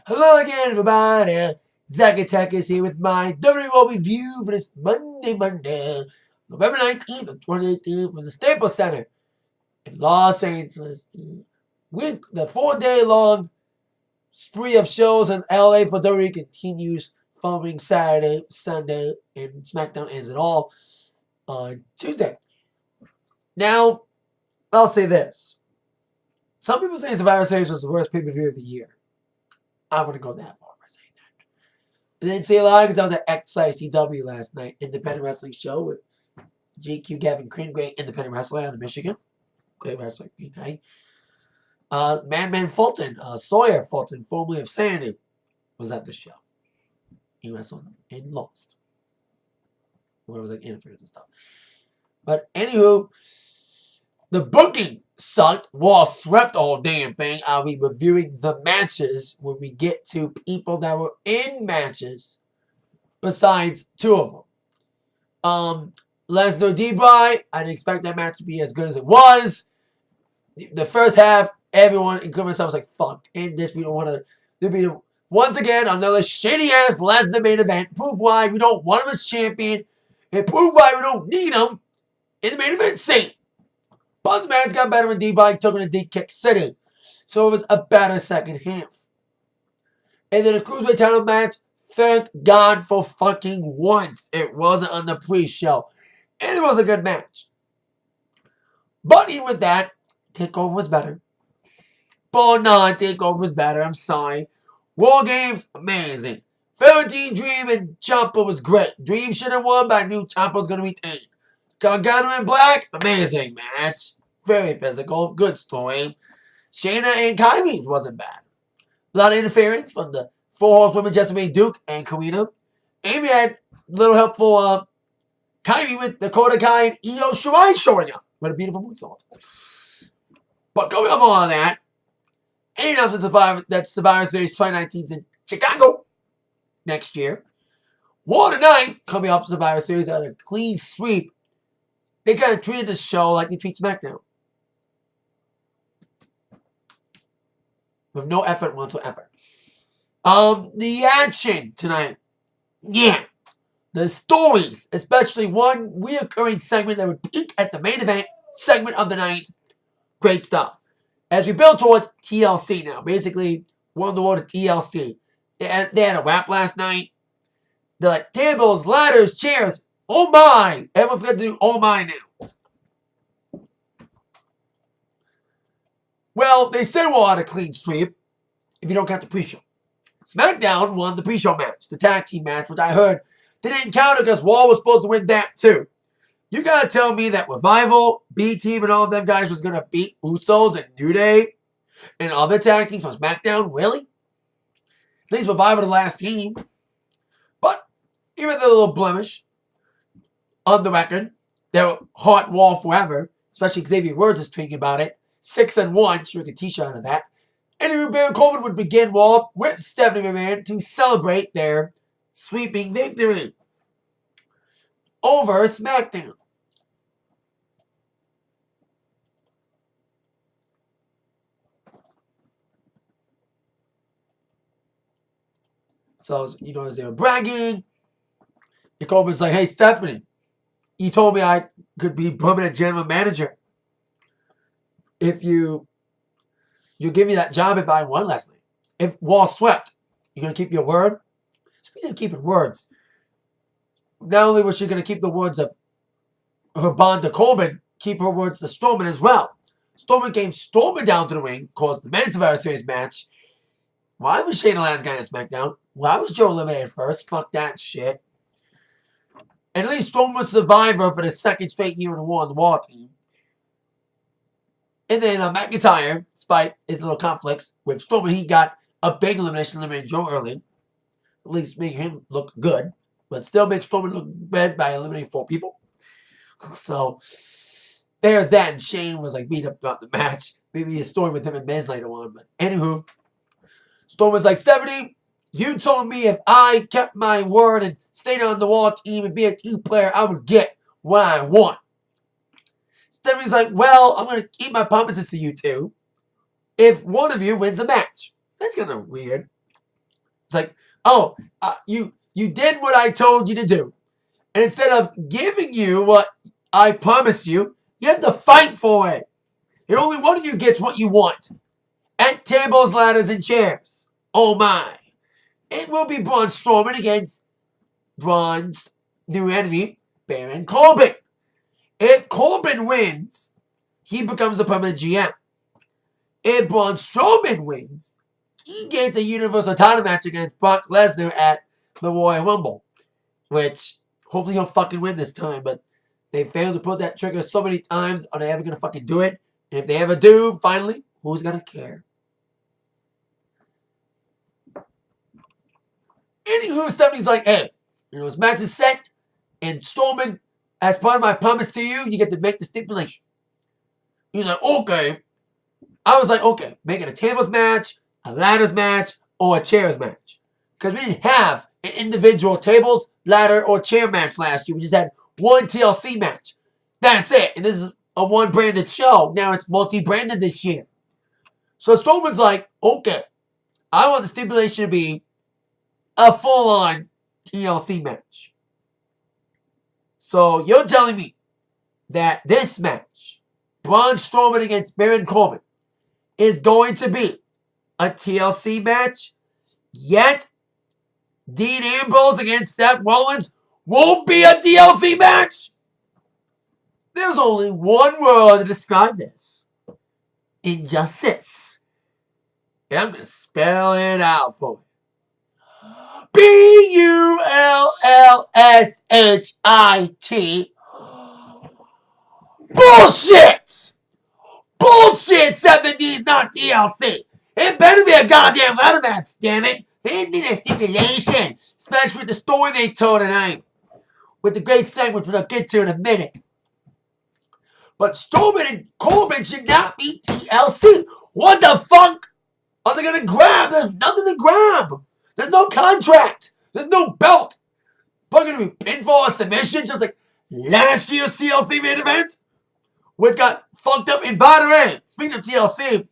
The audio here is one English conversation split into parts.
Hello again, everybody. Zack Attack is here with my WWE Raw review for this Monday, November 19th of 2018 from the Staples Center in Los Angeles. The 4-day-long spree of shows in LA for WWE continues following Saturday, Sunday, and SmackDown ends it all on Tuesday. Now, I'll say this. Some people say Survivor Series was the worst pay-per-view of the year. I wouldn't go that far by saying that. I didn't say a lot because I was at XICW last night, independent wrestling show with GQ Gavin Cream, great independent wrestler out of Michigan. Great wrestler, great guy. Man Fulton, Sawyer Fulton, formerly of Sandy, was at the show. He wrestled and lost. Where it was like interference and stuff. But anywho, the booking sucked. Raw swept the whole damn thing. I'll be reviewing the matches when we get to people that were in matches besides two of them. Lesnar D-Bry, I didn't expect that match to be as good as it was. The first half, everyone, including myself, was like, fuck. And this, we don't want to. Once again, another shitty-ass Lesnar main event. Prove why we don't want him as champion. And prove why we don't need him in the main event scene. But the match got better when D-Bry took him to D-Kick City. So it was a better second half. And then a Cruiserweight title match, thank God for fucking once. It wasn't on the pre-show. And it was a good match. But even with that, TakeOver was better. But no, TakeOver was better. I'm sorry. War Games, amazing. Velveteen Dream and Ciampa was great. Dream should have won, but I knew Ciampa was going to retain. Gargano in Black, amazing match. Very physical, good story. Shayna and Kyrie's wasn't bad. A lot of interference from the 4 horsewomen, Jessica Duke and Karina. Amy had a little help for Kyrie with Dakota Kai and Io Shirai showing up. What a beautiful moonsault. But going up on that, ain't enough to survive that Survivor Series 2019 in Chicago next year. War tonight, coming off the Survivor Series at a clean sweep. They kind of treated the show like they treat SmackDown. With no effort whatsoever. The action tonight. Yeah. The stories, especially one reoccurring segment that would peak at the main event segment of the night. Great stuff. As we build towards TLC now. Basically, won the world of TLC. They had a rap last night. They're like, tables, ladders, chairs. Oh my! Everyone's got to do oh my now. Well, they say we'll have a clean sweep if you don't count the pre-show. SmackDown won the pre-show match, the tag team match, which I heard they didn't count it because Raw was supposed to win that too. You gotta tell me that Revival, B-Team, and all of them guys was gonna beat Usos and New Day and other tag teams from SmackDown? Really? At least Revival the last team. But even the little blemish on the record, they're hot wall forever, especially Xavier Woods is tweeting about it. 6-1, should make a t-shirt out of that. And Baron Corbin would begin Raw with Stephanie McMahon to celebrate their sweeping victory over SmackDown. So, as they were bragging, and Corbin's like, hey, Stephanie, you told me I could be permanent general manager if you give me that job if I won last night. If Raw swept, you're going to keep your word? Speaking of keeping words, not only was she going to keep the words of her bond to Corbin, keep her words to Strowman as well. Strowman came storming down to the ring, caused the men's Survivor Series match. Why was Shane the last guy on SmackDown? Why was Joe eliminated first? Fuck that shit. And at least Strowman was survivor for the second straight year in a row on the Raw team. And then McIntyre, despite his little conflicts with Strowman, he got a big elimination, eliminating Joe early. At least making him look good. But still makes Strowman look bad by eliminating 4 people. So, there's that. And Shane was like beat up throughout the match. Maybe a story with him and Miz later on. But anywho, Strowman's like, Stephanie, you told me if I kept my word and stayed on the Raw team and be a team player, I would get what I want. Stephanie's like, well, I'm going to keep my promises to you two if one of you wins a match. That's kind of weird. It's like, oh, you did what I told you to do. And instead of giving you what I promised you, you have to fight for it. And only one of you gets what you want. At tables, ladders, and chairs. Oh my. It will be Braun Strowman against Braun's new enemy, Baron Corbin. If Corbin wins, he becomes a permanent GM. If Braun Strowman wins, he gets a Universal title match against Brock Lesnar at the Royal Rumble. Which, hopefully he'll fucking win this time, but they failed to put that trigger so many times. Are they ever going to fucking do it? And if they ever do, finally, who's going to care? Anywho, Stephanie's like, hey, his match is set, and Strowman, as part of my promise to you, you get to make the stipulation. He's like, okay. I was like, okay, make it a tables match, a ladders match, or a chairs match. Because we didn't have an individual tables, ladder, or chair match last year. We just had one TLC match. That's it. And this is a one-branded show. Now it's multi-branded this year. So Strowman's like, okay, I want the stipulation to be a full-on TLC match. So you're telling me that this match, Braun Strowman against Baron Corbin, is going to be a TLC match, yet Dean Ambrose against Seth Rollins won't be a TLC match? There's only one word to describe this. Injustice. And I'm going to spell it out for you. BULLSHIT. Bullshit! Bullshit! 70s, not DLC. It better be a goddamn ladder match, damn it. They need a stipulation. Especially with the story they told tonight. With the great segment which I'll get to in a minute. But Strowman and Corbin should not be TLC. What the fuck are they going to grab? There's nothing to grab. There's no contract. There's no belt. But going to be pinfall or submission just like last year's TLC main event, which got fucked up in by the way. Speaking of TLC,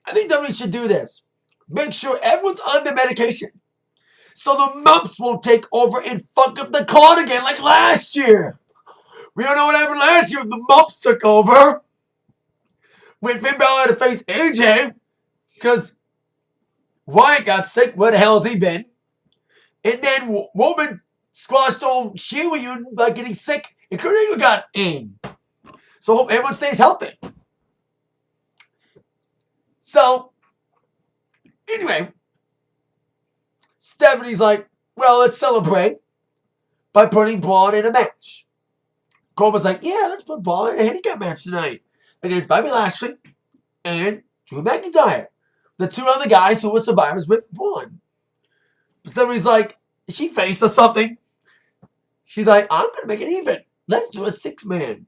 I think WWE should do this. Make sure everyone's under medication. So the mumps won't take over and fuck up the card again like last year. We don't know what happened last year when the mumps took over. When Finn Balor had to face AJ. Because Wyatt got sick. Where the hell has he been? And then Roman squashed on Shield reunion by getting sick. And Kurt Angle got in. So hope everyone stays healthy. So, anyway, Stephanie's like, well, let's celebrate by putting Braun in a match. Corbin's like, yeah, let's put Braun in a handicap match tonight against Bobby Lashley and Drew McIntyre. The two other guys who were survivors with Braun. Stephanie's like, is she face or something? She's like, I'm going to make it even. Let's do a 6-man.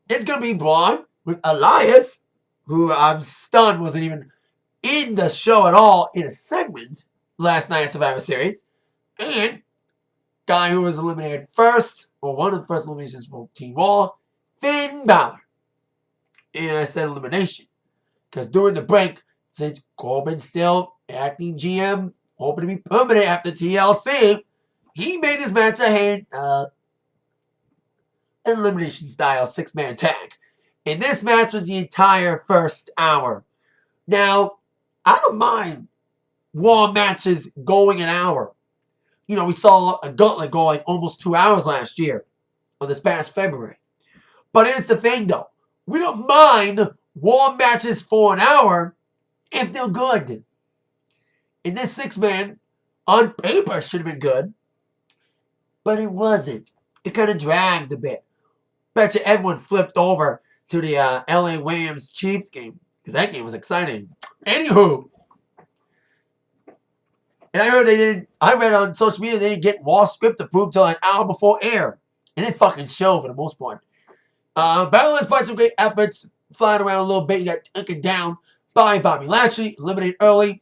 It's going to be Braun with Elias, who I'm stunned wasn't even in the show at all in a segment last night at Survivor Series. And guy who was eliminated first, or one of the first eliminations from Team Raw, Finn Balor. And I said elimination. Because during the break, since Corbin's still acting GM, hoping to be permanent after TLC, he made his match an elimination style 6-man tag. And this match was the entire first hour. Now, I don't mind Raw matches going an hour. You know, we saw a gauntlet go like almost 2 hours last year, or this past February. But here's the thing, though. We don't mind Raw matches for an hour if they're good. And this 6-man, on paper, should have been good. But it wasn't. It kind of dragged a bit. Bet you everyone flipped over to the LA Rams Chiefs game. Because that game was exciting. Anywho. And I read on social media they didn't get Raw script approved till an hour before air. And it fucking showed for the most part. Balor's fight some great efforts. Flying around a little bit. He got taken down by Bobby Lashley. Eliminated early.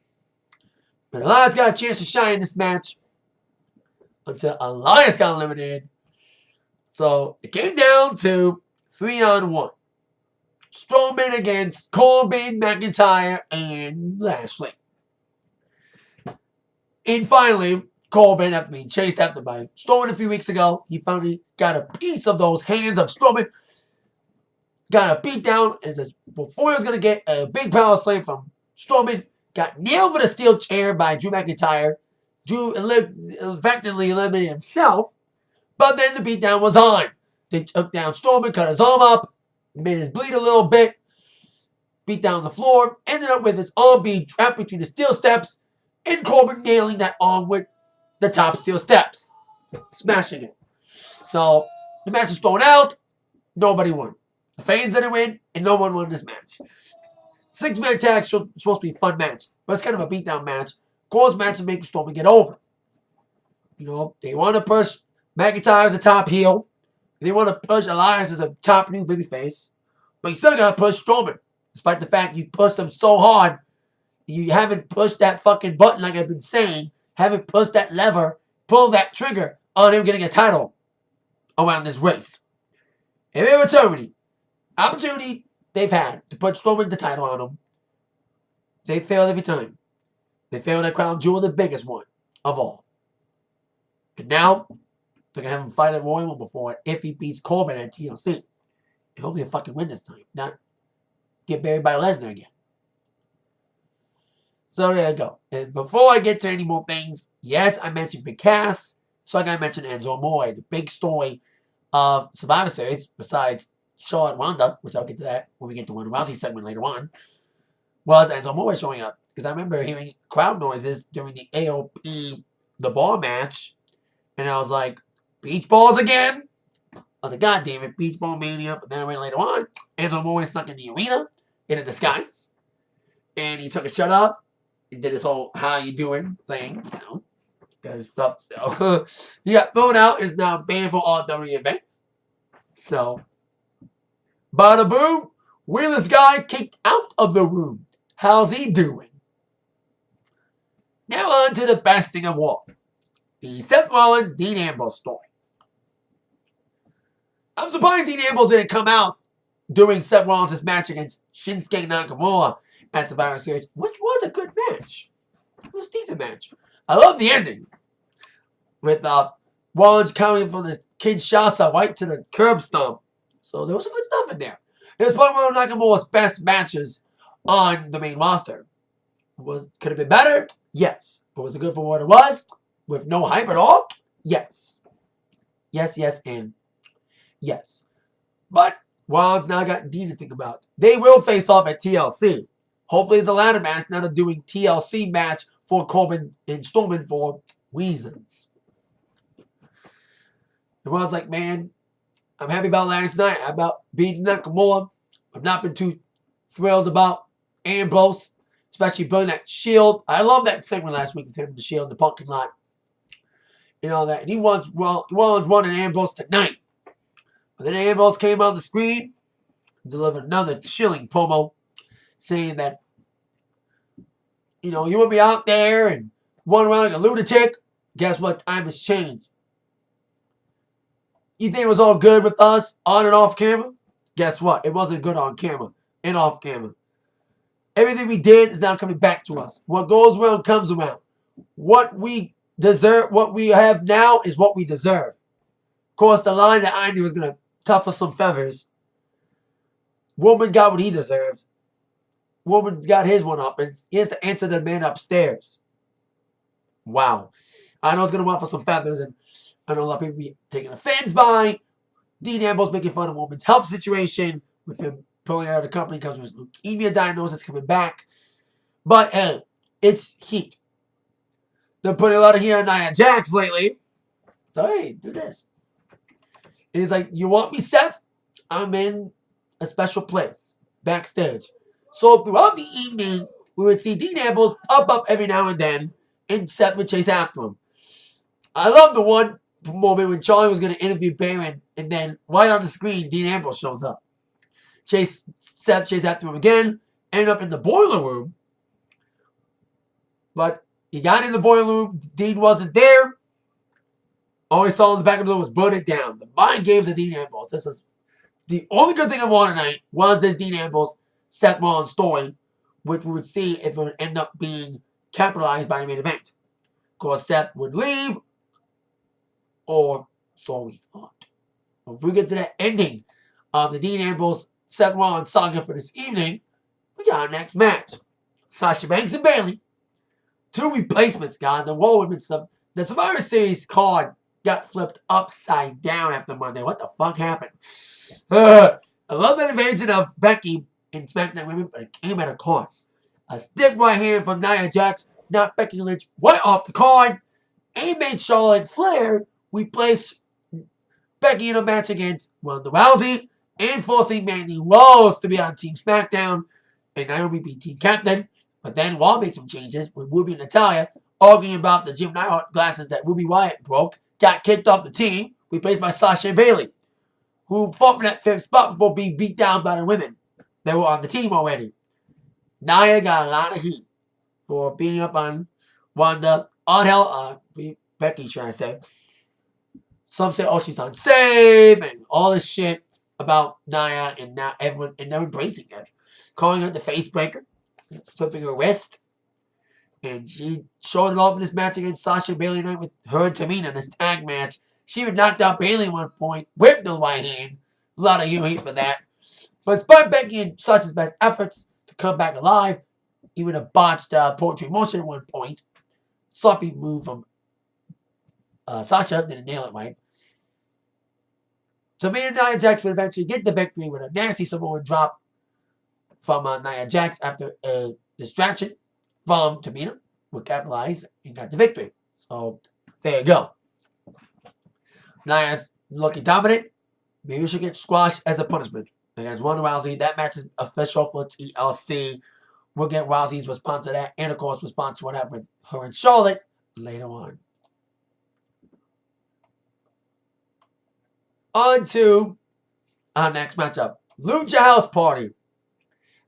But Elias got a chance to shine in this match. Until Elias got eliminated. So it came down to 3-on-1. Strowman against Corbin, McIntyre, and Lashley. And finally, Corbin, after being chased after by Strowman a few weeks ago, he finally got a piece of those hands of Strowman, got a beat down, and just before he was going to get a big power slam from Strowman, got nailed with a steel chair by Drew McIntyre. Drew effectively eliminated himself, but then the beatdown was on. They took down Strowman, cut his arm up, made his bleed a little bit, beat down the floor, ended up with his arm being trapped between the steel steps, and Corbin nailing that arm with the top steel steps, smashing it. So the match was thrown out. Nobody won. The fans didn't win, and no one won this match. 6-man tag supposed to be a fun match, but it's kind of a beatdown match. Cole's match to make Strowman get over. You know, they want to push McIntyre as a top heel. They want to push Elias as a top new babyface. But you still got to push Strowman. Despite the fact you pushed him so hard, you haven't pushed that fucking button like I've been saying. Haven't pushed that lever, pulled that trigger on him getting a title around his waist. Every opportunity they've had to put Strowman the title on him, they failed every time. They failed at Crown Jewel, the biggest one of all. And now, they're going to have him fight at Royal Rumble before if he beats Corbin at TLC. And hopefully he'll fucking win this time. Not get buried by Lesnar again. So there you go. And before I get to any more things, yes, I mentioned Big Cass. So I got to mention Enzo Amore. The big story of Survivor Series, besides Shaw and Ronda, which I'll get to that when we get to Ronda Rousey segment later on, was Enzo Amore showing up. Because I remember hearing crowd noises during the AOP The Bar match. And I was like, beach balls again? I was like, God damn it, beach ball mania. But then I went later on. Enzo Amore snuck in the arena in a disguise. And he took a shut up. He did his whole how you doing thing. You know, got his stuff still. He got thrown out. Is now banned for all WWE events. So, bada boom. Weirdest guy kicked out of the room. How's he doing? Now on to the best thing of all. The Seth Rollins, Dean Ambrose story. I'm surprised Dean Ambrose didn't come out during Seth Rollins' match against Shinsuke Nakamura at Survivor Series, which was a good match. It was a decent match. I love the ending. With Rollins coming from the Kinshasa right to the curb stomp. So there was some good stuff in there. It was probably one of Nakamura's best matches on the main roster. Could have been better? Yes. But was it good for what it was? With no hype at all? Yes. Yes, and yes. But Rollins now got Dean to think about. They will face off at TLC. Hopefully it's a ladder match, not a doing TLC match for Corbin and Strowman for reasons. And Rollins like, man, I'm happy about last night. About beating Nakamura. I've not been too thrilled about Ambrose, especially burning that Shield. I love that segment last week with him, the Shield in the parking lot. And all that. And he wants Rollins running Ambrose tonight. But then Ambrose came on the screen and delivered another chilling promo saying that, you know, you want me out there and run around like a lunatic? Guess what? Time has changed. You think it was all good with us on and off camera? Guess what? It wasn't good on camera and off camera. Everything we did is now coming back to us. What goes around comes around. What we deserve, what we have now is what we deserve. Of course, the line that I knew was going to toughen some feathers. Woman got what he deserves. Woman got his one up, and he has to answer the man upstairs. Wow. I know it's going to ruffle some feathers, and I know a lot of people be taking offense by Dean Ambrose making fun of woman's health situation with him pulling out of the company because of his leukemia diagnosis coming back. But, hey, it's heat. They're putting a lot of heat on Nia Jax lately. So, hey, do this. And he's like, you want me, Seth? I'm in a special place, backstage. So, throughout the evening, we would see Dean Ambrose pop up every now and then, and Seth would chase after him. I love the one moment when Charlie was going to interview Baron, and then right on the screen, Dean Ambrose shows up. Seth chased after him again, ended up in the boiler room. But he got in the boiler room, Dean wasn't there. All he saw in the back of the door was burn it down. The mind games of Dean Ambrose. This is the only good thing of Raw tonight was this Dean Ambrose Seth Rollins story, which we would see if it would end up being capitalized by the main event. Of course, Seth would leave, or so we thought. But if we get to the ending of the Dean Ambrose Seth Rollins saga for this evening, we got our next match. Sasha Banks and Bayley. 2 replacements, guys. The Raw Women's the Survivor Series card got flipped upside down after Monday. What the fuck happened? I love the invasion of Becky in SmackDown Women, but it came at a cost. A stiff right hand from Nia Jax knocked Becky Lynch right off the card and made Charlotte Flair replace Becky in a match against Ronda Rousey and forcing Mandy Rose to be on Team SmackDown and Naomi be Team Captain. But then Raw made some changes with Ruby and Natalya arguing about the Jim Neidhart glasses that Ruby Wyatt broke, got kicked off the team, replaced by Sasha and Bayley, who fought for that 5th spot before being beat down by the women that were on the team already. Nia got a lot of heat for beating up on Ronda, Becky, should I say. Some say, oh, she's unsafe, and all this shit about Nia, and now everyone, and they're embracing it. Calling her the face breaker, flipping her wrist. And she showed it off in this match against Sasha Bayley night with her and Tamina in this tag match. She even knocked out Bayley at one point, whipped the right hand. A lot of heat for that. But despite Becky and Sasha's best efforts to come back alive, even a botched poetry motion at one point, sloppy move from Sasha didn't nail it right. Tamina and Nia Jax would eventually get the victory with a nasty Samoan drop from Nia Jax after a distraction from Tamina. Would capitalize and got the victory. So there you go. Nia's looking dominant. Maybe she'll get squashed as a punishment against Ronda Rousey. That match is official for TLC. We'll get Rousey's response to that, and of course response to what happened with her and Charlotte later on. On to our next matchup. Lucha House Party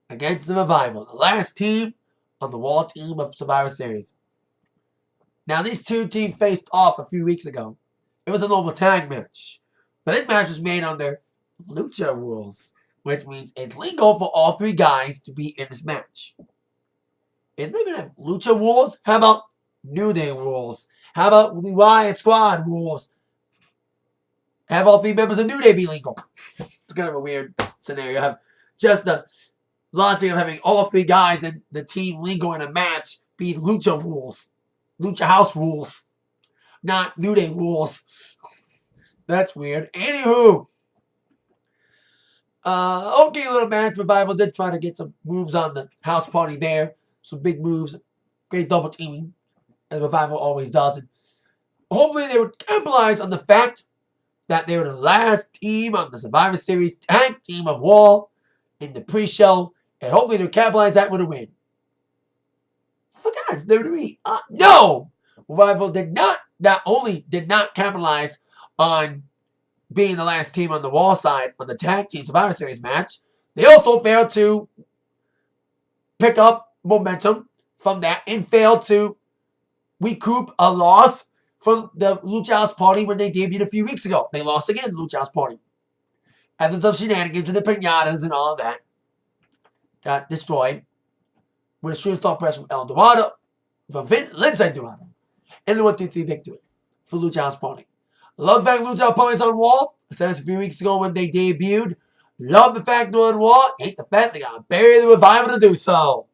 against the Revival, the last team on the Raw team of Survivor Series. Now, these 2 teams faced off a few weeks ago. It was a normal tag match. But this match was made under Lucha rules, which means it's legal for all 3 guys to be in this match. If they're going to have Lucha rules, how about New Day rules? How about Riot Squad rules? Have all 3 members of New Day be legal? It's kind of a weird scenario. Have just the logic of having all 3 guys in the team legal in a match be Lucha rules. Lucha House rules. Not New Day rules. That's weird. Anywho. Okay, little match. Revival did try to get some moves on the House Party there. Some big moves. Great double teaming. As Revival always does. And hopefully they would capitalize on the fact that they were the last team on the Survivor Series tag team of Raw in the pre-show. And hopefully they'll capitalize that with a win. For God's WWE. No! Revival not only did not capitalize on being the last team on the Raw side on the tag team Survivor Series match, they also failed to pick up momentum from that and failed to recoup a loss from the Lucha House Party when they debuted a few weeks ago. They lost again, the Lucha House Party. After some shenanigans and the pinatas and all of that, got destroyed with a shooting star press from El Dorado, from Lindsay Dorado, and the 1-2-3 victory for Lucha House Party. Love the fact Lucha House Party's on Raw. I said this a few weeks ago when they debuted. Love the fact they're on Raw. Hate the fact they got to bury the Revival to do so.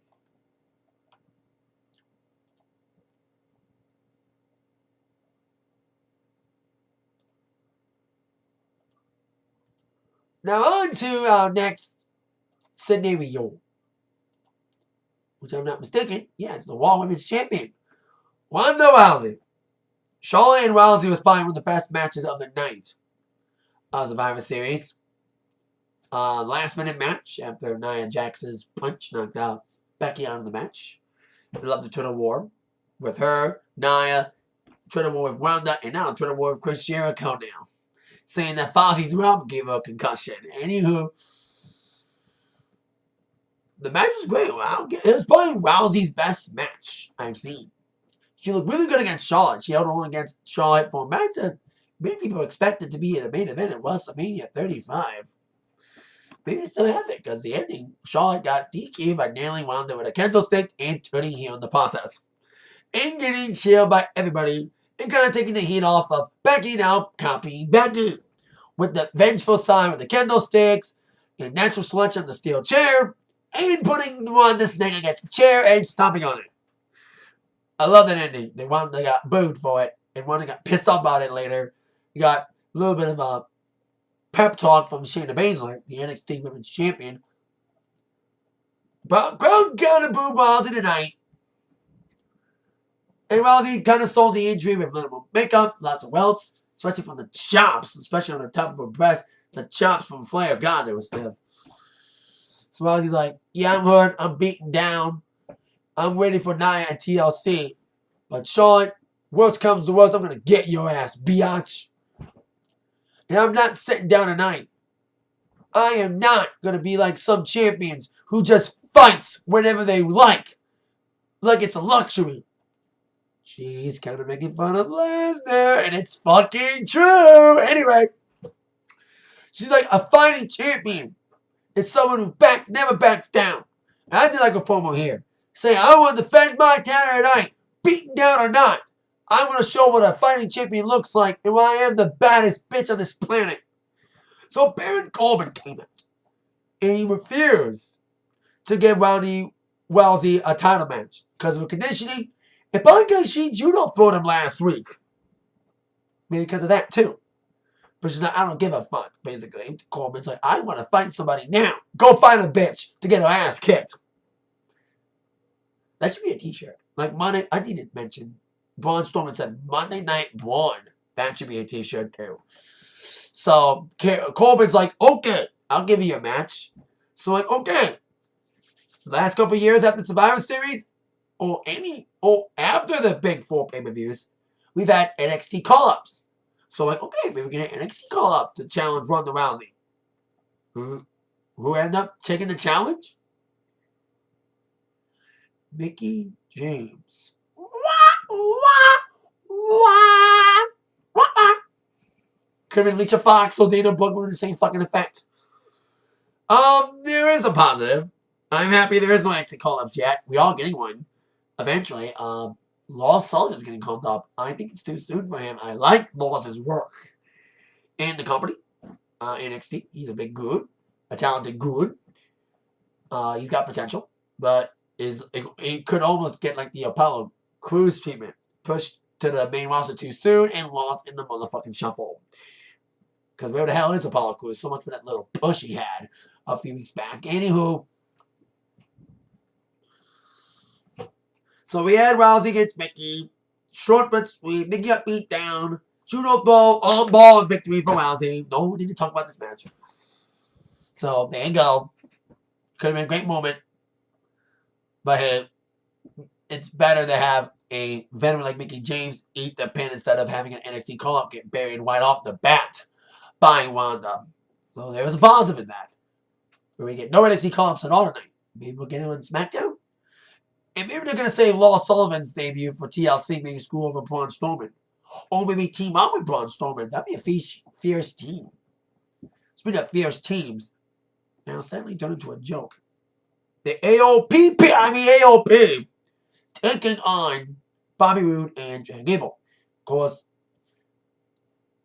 Now on to our next scenario. Which I'm not mistaken. Yeah, it's the Raw Women's Champion. Ronda Rousey. Charlotte and Rousey was probably one of the best matches of the night of Survivor Series. Last minute match after Nia Jax's punch knocked out Becky out of the match. I love the Twitter war with her, Nia, Twitter war with Ronda, and now Twitter war with Chris Jericho now. Saying that Fozzie's new album gave her a concussion. Anywho, the match was great. Wow. It was probably Rousey's best match I've seen. She looked really good against Charlotte. She held on against Charlotte for a match that many people expected to be in the main event at WrestleMania 35. Maybe they still have it because the ending, Charlotte got DQ'd by nailing Ronda with a kendo stick and turning heel in the process. and getting cheered by everybody and kind of taking the heat off of backing out, copying back in. With the vengeful sign with the candlesticks, a natural selection on the steel chair, and putting one this neck against the chair and stomping on it. I love that ending. They got booed for it, and one got pissed off about it later. You got a little bit of a pep talk from Shayna Baszler, the NXT Women's Champion. But crowd kind of booed Rousey tonight. And Rousey kind of sold the injury with minimal makeup, lots of welts, especially from the chops, especially on the top of her breast. The chops from Flair, God, they were stiff. So Rousey's like, yeah, I'm hurt, I'm beaten down. I'm waiting for Nia at TLC. But Charlotte, worst comes to worst, I'm going to get your ass, biatch. And I'm not sitting down tonight. I am not going to be like some champions who just fights whenever they like it's a luxury. She's kind of making fun of Lesnar, and it's fucking true. Anyway, she's like, a fighting champion is someone who never backs down. And I did like a promo here. Saying, I want to defend my title tonight, beaten down or not. I want to show what a fighting champion looks like and why I am the baddest bitch on this planet. So Baron Corbin came out, and he refused to give Rousey a title match because of her conditioning. And probably because she judo throwed him last week. Maybe because of that, too. But she's like, I don't give a fuck, basically. Corbin's like, I want to fight somebody now. Go find a bitch to get her ass kicked. That should be a t-shirt. Like Monday, I need to mention, Braun Strowman said Monday Night Braun. That should be a t-shirt, too. So Corbin's like, okay, I'll give you a match. So like, okay. Last couple years after the Survivor Series, or after the big 4 pay-per-views, we've had NXT call-ups. So like, okay, maybe we can get an NXT call-up to challenge Ronda Rousey. Who ended up taking the challenge? Mickie James. Could have been Alicia Fox or Dana Brooke with the same fucking effect. There is a positive. I'm happy there is no NXT call-ups yet. We are getting one. Eventually, Lars Sullivan's getting called up. I think it's too soon for him. I like Lars' work in the company, NXT. He's a big good, a talented good. He's got potential, but it could almost get like the Apollo Crews treatment, pushed to the main roster too soon and lost in the motherfucking shuffle. Because where the hell is Apollo Crews? So much for that little push he had a few weeks back. Anywho. So we had Rousey against Mickie. Short but sweet. Mickie got beat down. Judo throw, on ball, victory for Rousey. No need to talk about this match. So there you go. Could have been a great moment. But hey, it's better to have a veteran like Mickie James eat the pin instead of having an NXT call-up get buried right off the bat by Wanda. So there was a positive in that. Where we get no NXT call-ups at all tonight. Maybe we'll get it on SmackDown. And maybe they're going to save Lars Sullivan's debut for TLC, maybe screw over Braun Strowman. Or maybe team up with Braun Strowman. That'd be a fierce team. Speaking of fierce teams, now sadly turned into a joke. The AOP taking on Bobby Roode and Chad Gable. Of course,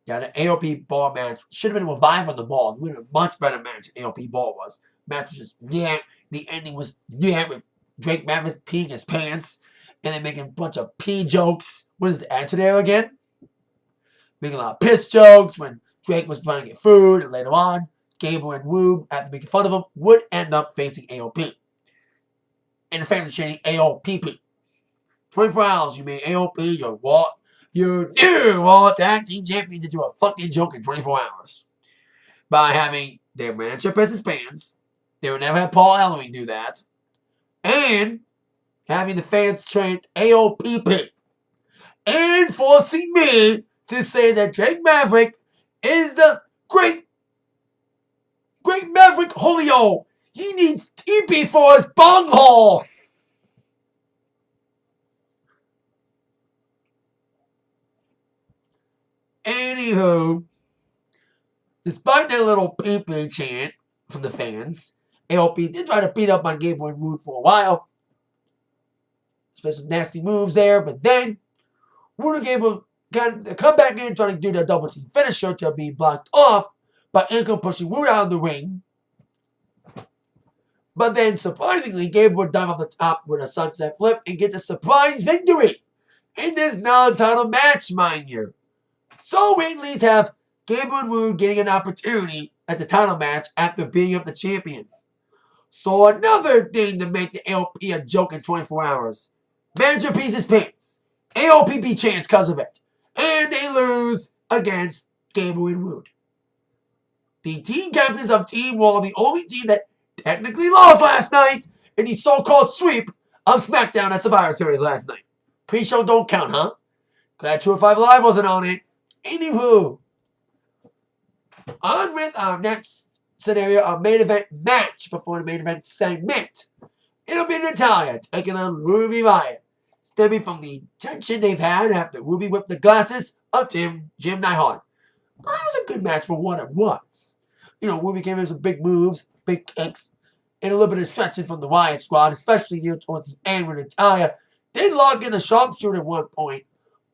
yeah, the AOP ball match should have been a revive on the balls. It would have been a much better match than AOP ball was. Match was just, yeah. The ending was, yeah, with Drake Maverick peeing his pants and then making a bunch of pee jokes. What is the answer there again? Making a lot of piss jokes when Drake was trying to get food, and later on, Gable and Roode, after making fun of him, would end up facing AOP. And the fans are chanting AOPP. 24 hours, you made AOP your new Raw Tag Team Champion to do a fucking joke in 24 hours. By having their manager piss his pants. They would never have Paul Ellering do that. And having the fans chant AOPP. And forcing me to say that Drake Maverick is the great Maverick Julio. He needs TP for his bunghole. Anywho, despite that little PP chant from the fans, AOP did try to beat up on Gable and Roode for a while. There's some nasty moves there, but then Wood able to come back in trying to do the double team finisher to be blocked off by Income pushing Wood out of the ring. But then, surprisingly, Gable would dive off the top with a sunset flip and get the surprise victory in this non-title match, mind you. So we at least have Gable and Wood getting an opportunity at the title match after beating up the champions. So another thing to make the AOP a joke in 24 hours. Manager pees his pants. AOPP chance because of it. And they lose against Gable and Wood. The team captains of Team Raw, the only team that technically lost last night in the so-called sweep of SmackDown at Survivor Series last night. Pre-show don't count, huh? Glad 205 Live wasn't on it. Anywho, on with our next scenario, our main event match before the main event segment. It'll be Natalya taking on Ruby Riott, stemming from the tension they've had after Ruby whipped the glasses of Jim Neidhart. That was a good match for what it was. You know, Ruby came in with some big moves, big kicks, and a little bit of stretching from the Riott squad, especially near towards the end when Natalya did lock in the sharpshooter at one point,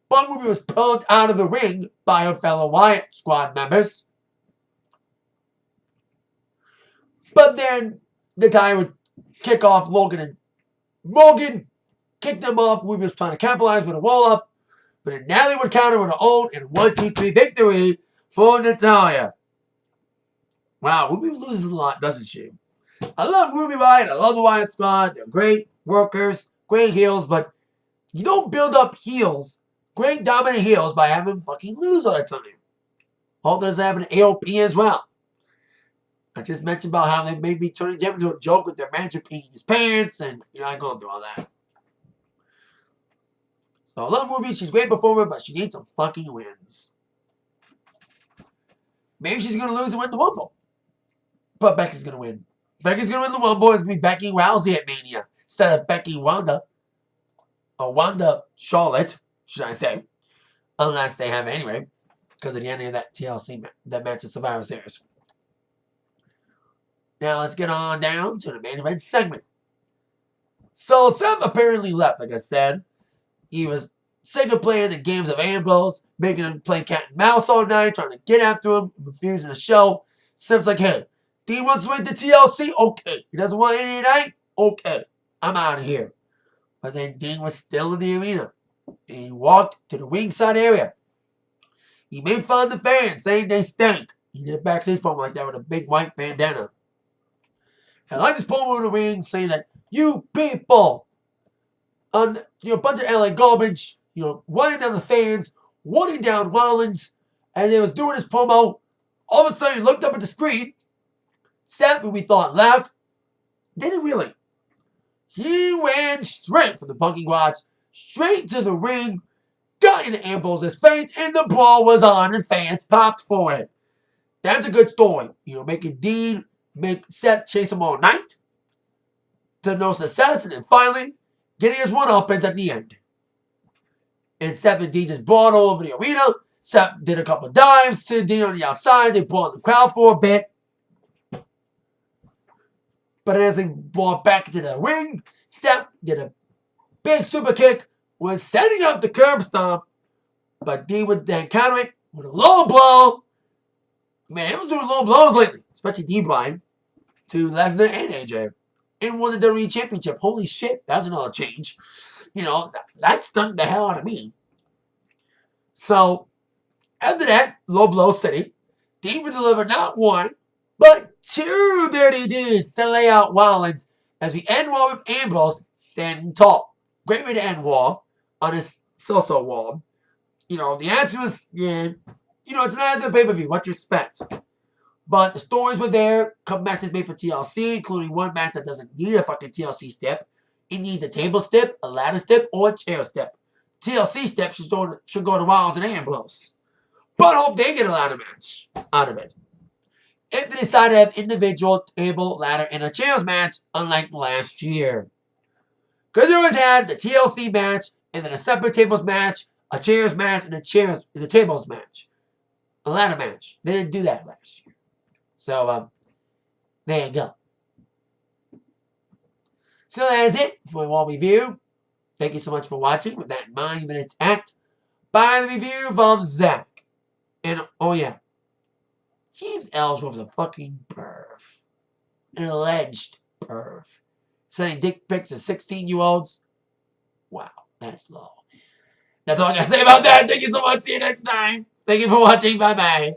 but Ruby was pulled out of the ring by her fellow Riott squad members. But then Natalya would kick off Logan and Morgan, kick them off. Ruby was trying to capitalize with a roll-up, but then Natalie would counter with her own and 1-2-3 victory for Natalya. Wow, Ruby loses a lot, doesn't she? I love Ruby Riott. I love the Riott squad. They're great workers, great heels, but you don't build up heels, great dominant heels, by having them fucking lose all the time. Hope that doesn't happen to AOP as well. I just mentioned about how they may be turning Jeff into a joke with their manager peeing his pants, and I'm going through all that. So I love Ruby. She's a great performer, but she needs some fucking wins. Maybe she's going to lose and win the Rumble. But Becky's going to win. Becky's going to win the Rumble. It's going to be Becky Rousey at Mania instead of Becky Wanda. Or Wanda Charlotte, should I say. Unless they have it anyway. Because of the ending of that TLC that match at Survivor Series. Now let's get on down to the main event segment. So Seth apparently left, like I said. He was sick of playing the games of Ambrose, making him play cat and mouse all night, trying to get after him, refusing the show. Seth's like, hey, Dean wants to win the TLC? Okay. He doesn't want any tonight? Okay. I'm out of here. But then Dean was still in the arena. And he walked to the ringside area. He made fun of the fans, saying they stink. He did a backstage promo like that with a big white bandana. I like this promo in the ring saying that you people, a bunch of LA garbage, running down the fans, running down Rollins, and they was doing this promo. All of a sudden, he looked up at the screen. Seth, who we thought left, didn't really. He went straight from the parking garage, straight to the ring, got into Ambrose's face, and the brawl was on, and fans popped for it. That's a good story. Making Dean make Seth chase him all night to no success, and then finally getting his one-uppers at the end. And Seth and Dean just brawled all over the arena. Seth did a couple dives to Dean on the outside. They brawled in the crowd for a bit. But as they brought back to the ring, Seth did a big super kick, was setting up the curb stomp, but Dean would then counter it with a low blow. Man, he was doing low blows lately, especially D-Bryan, to Lesnar and AJ, and won the WWE Championship. Holy shit, that's another change. That stunned the hell out of me. So, after that, low blow city, Dean would deliver not one, but two dirty deeds to lay out Rollins as we end Raw with Ambrose standing tall. Great way to end Raw on his so-so Raw. The answer was, it's another pay-per-view. What do you expect? But the stories were there. Couple matches made for TLC, including one match that doesn't need a fucking TLC step. It needs a table step, a ladder step, or a chair step. TLC step should go to Rollins and Ambrose. But I hope they get a ladder match out of it. If they decide to have individual table, ladder, and a chairs match, unlike last year. Because they always had the TLC match, and then a separate tables match, a chairs match, and the tables match. A ladder match. They didn't do that last year. So, there you go. So that is it for my Raw review. Thank you so much for watching. With that in mind, you've been attacked by the review from Zach. And, oh yeah, James Ellsworth's a fucking perv. An alleged perv. Sending dick pics to 16-year-olds. Wow, that's low. That's all I gotta say about that. Thank you so much. See you next time. Thank you for watching. Bye-bye.